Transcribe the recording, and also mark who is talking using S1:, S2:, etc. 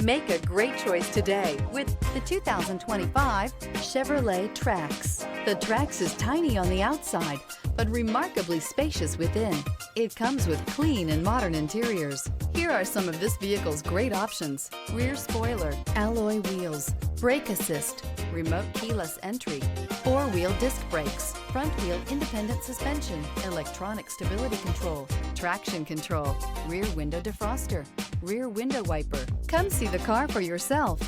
S1: Make a great choice today with the 2025 Chevrolet Trax. The Trax is tiny on the outside, but remarkably spacious within. It comes with clean and modern interiors. Here are some of this vehicle's great options: rear spoiler, alloy wheels, brake assist, remote keyless entry, four-wheel disc brakes, front wheel independent suspension, electronic stability control, traction control, rear window defroster, rear window wiper. Come see the car for yourself.